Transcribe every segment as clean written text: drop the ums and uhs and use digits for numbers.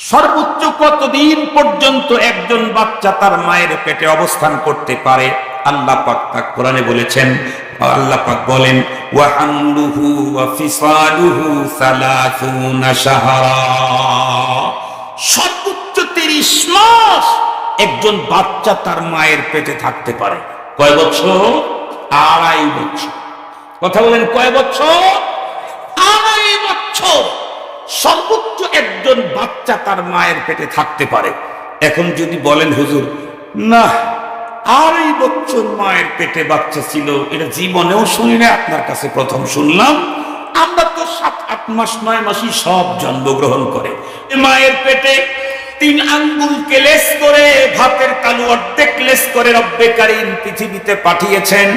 সর্বোচ্চ কতদিন পর্যন্ত একজন বাচ্চা তার মায়ের পেটে অবস্থান করতে পারে? আল্লাহ পাক তা কোরআনে বলেছেন। আল্লাহ পাক বলেন, ওয়া হামলুহু ওয়া ফিসালুহু 30 শাহরা। সর্বোচ্চ 30 মাস একজন বাচ্চা তার মায়ের পেটে থাকতে পারে। কয় বছর? 2.5 বছর। কথা বলেন, কয় বছর? 2.5 বছর সর্বোচ্চ একজন বাচ্চা তার মায়ের পেটে থাকতে পারে। এখন যদি বলেন, হুজুর না 2.5 বছর মায়ের পেটে বাচ্চা ছিল, এটা জীবনেও শুনি না, আপনার কাছে প্রথম শুনলাম। আমরা তো 7-8 মাস 9 মাসই সব জন্মগ্রহণ করে। মায়ের পেটে 3 আঙ্গুলকে লেস করে, ভাতের তালু অর্ধেক লেস করে রব্বে কারীম পৃথিবীতে পাঠিয়েছেন।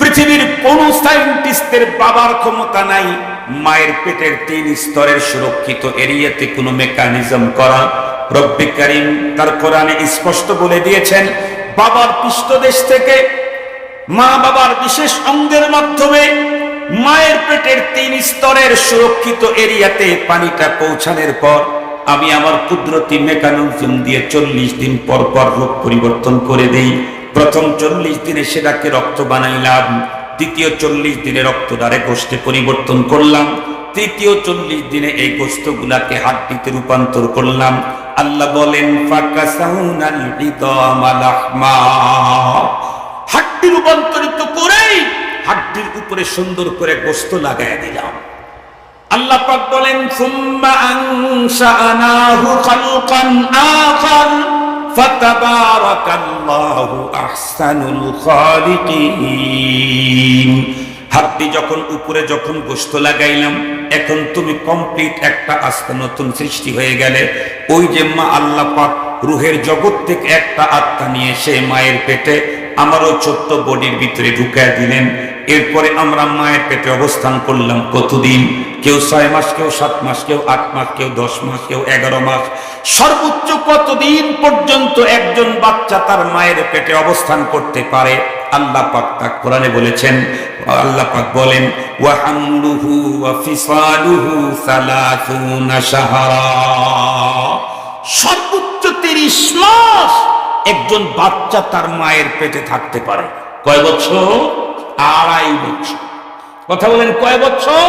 পৃথিবীর কোন সায়েন্টিস্টের বাবার ক্ষমতা নাই মায়ের পেটের 3 স্তরের সুরক্ষিত এরিয়াতে কোনো মেকানিজম করা। রব্বে কারীম তার কোরআনে স্পষ্ট বলে দিয়েছেন, বাবার পৃষ্ঠদেশ থেকে মা বাবার বিশেষ অঙ্গের মাধ্যমে মায়ের পেটের 3 স্তরের সুরক্ষিত এরিয়াতে পানিটা পৌঁছানোর পর আমি আমার কুদরতি মেকানিজম দিয়ে 40 দিন পর পর রূপ পরিবর্তন করে দেই। প্রথম 40 দিনে সেটাকে রক্ত বানাইলাম, দ্বিতীয় 40 দিনে রক্ত দ্বারে গোশতে পরিবর্তন করলাম, তৃতীয় 40 দিনে এই গোশতগুলাকে হাড্ডিতে রূপান্তর করলাম। আল্লাহ বলেন, ফাকাসাউনাল ইদামা লাহমা। হাড্ডি রূপান্তরিত করেই হাড্ডির উপরে সুন্দর করে গোশত লাগায় দিলাম। আল্লাহ পাক বলেন, সুম্মা আনশাআনাহু খালকান আখার ফাতাবারাকাল্লাহু আহসানুল খালিকিন। হাড্ডি যখন উপরে যখন গোশত লাগাইলাম, এখন তুমি কমপ্লিট একটা আস্তে নতুন সৃষ্টি হয়ে গেলে। ওই যে মা আল্লাহ পাক রুহের জগৎ থেকে একটা আত্মা নিয়ে সে মায়ের পেটে আমারও ছোট্ট বডির ভিতরে ঢুকায় দিলেন। এরপরে আমরা মায়ের পেটে অবস্থান করলাম কতদিন? কেউ 6 মাস, কেউ 7 মাস, কেউ 8 মাস, কেউ 10 মাস, কেউ 11 মাস। সর্বোচ্চ কতদিন পর্যন্ত একজন বাচ্চা তার মায়ের পেটে অবস্থান করতে পারে? আল্লাহ পাক তা কোরআনে বলেছেন। আল্লাহ পাক বলেন, ওয়া হামলুহু ওয়া ফিসালুহু 30 শাহরা। সর্বোচ্চ 30 মাস একজন বাচ্চা তার মায়ের পেটে থাকতে পারে। কয় বছর? 2.5 বছর। কথা বলেন, কয় বছর?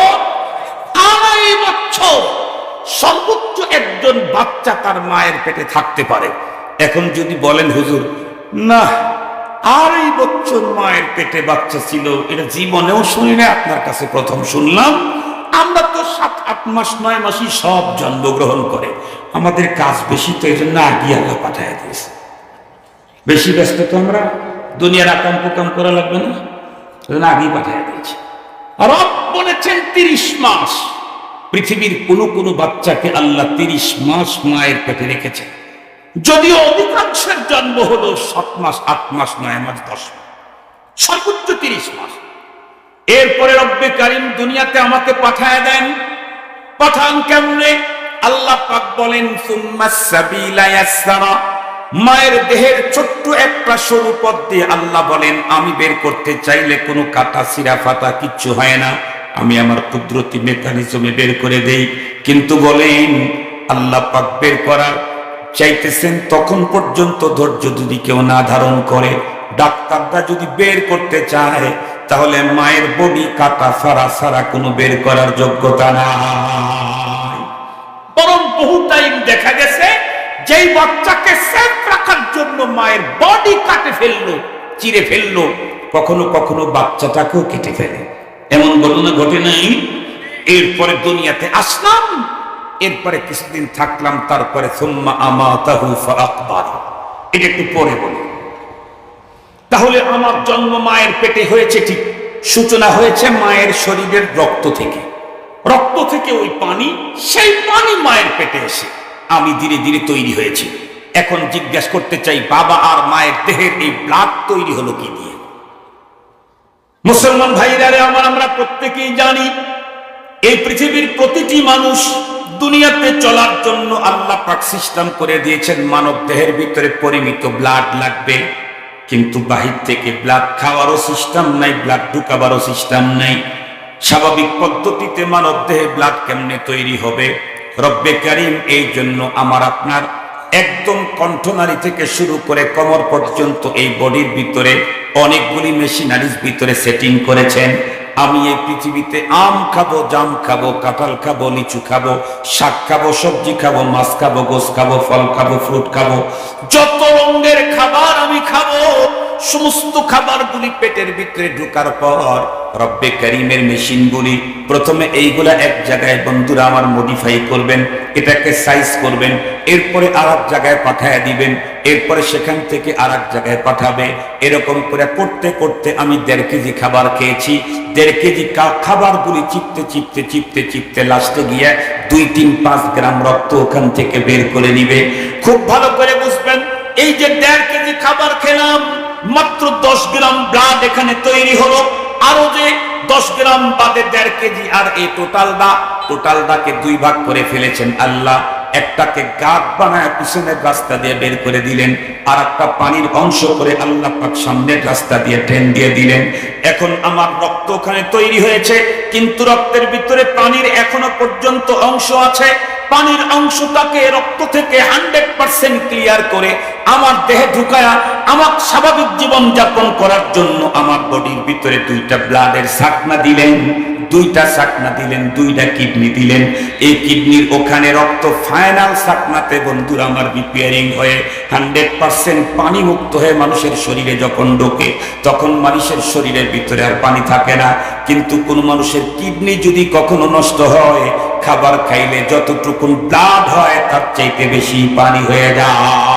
2.5 বছর সর্বোচ্চ একজন বাচ্চা তার মায়ের পেটে থাকতে পারে। এখন যদি বলেন, হুজুর না 2.5 বছর মায়ের পেটে বাচ্চা ছিল, এটা জীবনেও শুনি না, আপনার কাছে প্রথম শুনলাম। আমরা তো 7-8 মাস 9 মাসই সব জন্মগ্রহণ করে। আমাদের কাজ বেশি, তো এই জন্য আগে আল্লাহ পাঠায় দিয়েছে। বেশি ব্যস্ত তো আমরা, দুনিয়ার আকাম কুকাম করা লাগবে না, আগেই পাঠিয়ে দিয়েছে। রব বলেছেন 30 মাস। পৃথিবীর কোন কোন বাচ্চাকে আল্লাহ 30 মাস মায়ের পেটে রেখেছে, যদিও অধিকাংশের জন্ম হলো 7 মাস, 8 মাস, 9 মাস, 10 মাস, সর্বোচ্চ 30 মাস। এরপরে রব্বে কারীম দুনিয়াতে আমাকে পাঠায় দেন। পাঠান কেমনে? আল্লাহ পাক বলেন, সুম্মাস সাবিলা ইয়াসসারা। মায়ের দেহের ছোট্ট একটা সরু পথ দিয়ে আল্লাহ বলেন, আমি বের করতে চাইলে কোনো কাটা সিরা ফাটা কিচ্ছু হয় না, আমি আমার কুদরতি মেকানিজমে বের করে দেই। কিন্তু বলেন, আল্লাহ পাক বের করার চাইতেছেন, তখন পর্যন্ত ধৈর্য যদি কেউ না ধারণ করে, ডাক্তাররা যদি বের করতে চায়, তাহলে মায়ের বডি কাটা সারা সারা কোনো বের করার যোগ্যতা নাই। বরং বহু টাইম দেখা গেছে যেই বাচ্চাকে সেফ রাখার জন্য মায়ের বডি কাটে ফেললো, চিরে ফেললো, কখনো কখনো বাচ্চাটাকেও কেটে ফেলে। এমন ঘটনা ঘটে নাই? এরপরে দুনিয়াতে আসলাম, এরপরে কিছুদিন থাকলাম, তারপরে সুম্মা আমাতাহু ফাআকবার। এটা একটু পরে বলি। তাহলে আমার জন্ম মায়ের পেটে হয়েছে, ঠিক। সূচনা হয়েছে মায়ের শরীরের রক্ত থেকে। রক্ত থেকে ওই পানি, সেই পানি মায়ের পেটে এসে আমি ধীরে ধীরে তৈরি হয়েছি। এখন জিজ্ঞাসা করতে চাই, বাবা আর মায়ের দেহের এই ব্লাড তৈরি হলো কি দিয়ে? মুসলমান ভাইরা আমরা প্রত্যেকেই জানি, এই পৃথিবীর প্রতিটি মানুষ দুনিয়াতে চলার জন্য আল্লাহ পাক সিস্টেম করে দিয়েছেন, মানব দেহের ভিতরে পরিমিত ব্লাড লাগবে। কিন্তু বাহির থেকে ব্লাড খাওয়ারও সিস্টেম নাই, ব্লাড ঢুকাবারও সিস্টেম নাই। স্বাভাবিক পদ্ধতিতে মানব দেহে ব্লাড কেমনে তৈরি হবে? রব্বে কারীম এই জন্য আমার আপনার একদম কণ্ঠনালী থেকে শুরু করে কোমর পর্যন্ত এই বডির ভিতরে অনেকগুলি মেশিনারিজ ভিতরে সেটিং করেছেন। আমি এই পৃথিবীতে আম খাবো, জাম খাবো, কাঁঠাল খাবো, লিচু খাবো, শাক খাবো, সবজি খাবো, মাছ খাবো, গোশ খাবো, ফল খাবো, ফ্রুট খাবো, যত রঙের খাবার আমি খাবো, সমস্ত খাবারগুলি পেটের ভিতরে ঢোকার পর রব্বে কারীমের মেশিনগুলি প্রথমে এইগুলা এক জায়গায় বন্ধুরা আমার মডিফাই করবেন, এটাকে সাইজ করবেন, এরপরে আর এক জায়গায় পাঠায় দিবেন, এরপরে সেখান থেকে আর এক জায়গায় পাঠাবে। এরকম করে করতে করতে আমি 1.5 কেজি খাবার খেয়েছি। 1.5 কেজি খাবারগুলি চিপতে চিপতে চিপতে চিপতে লাস্টে গিয়ে 2-3-5 গ্রাম রক্ত ওখান থেকে বের করে নিবে। খুব ভালো করে বুঝবেন, এই যে 1.5 কেজি খাবার খেলাম, মাত্র 10 গ্রাম ব্লাড এখানে তৈরি হলো। আরো যে 10 গ্রাম বাদে 1.5 কেজি, আর এই টোটালটাকে 2 ভাগ করে ফেলেছেন আল্লাহ। একটাকে গাঁট বানায় পিছনের রাস্তা দিয়ে বের করে দিলেন, আর একটা পানির অংশ করে আল্লাহ পাক সামনের রাস্তা দিয়ে ট্রেন দিয়ে দিলেন। এখন আমার রক্ত ওখানে তৈরি হয়েছে, কিন্তু রক্তের ভিতরে পানির এখনো পর্যন্ত অংশ আছে। পানির অংশটাকে রক্ত থেকে 100% ক্লিয়ার করে আমার দেহে ঢুকায়া আমার স্বাভাবিক জীবন যাপন করার জন্য আমার বডির ভিতরে 2টা ব্লাডের শাকনা দিলেন, 2টা শাকনা দিলেন, 2টা কিডনি দিলেন। এই কিডনির ওখানে রক্ত ফাইনাল শাকনাতে বন্ধুরা আমার রিপেয়ারিং হয়ে 100% পানি মুক্ত হয়ে মানুষের শরীরে যখন ঢোকে, তখন মানুষের শরীরের ভিতরে আর পানি থাকে না। কিন্তু কোন মানুষের কিডনি যদি কখনো নষ্ট হয়, খাবার খাইলে যতটুকু ব্লাড হয় তার চাইতে বেশি পানি হয়ে যায়।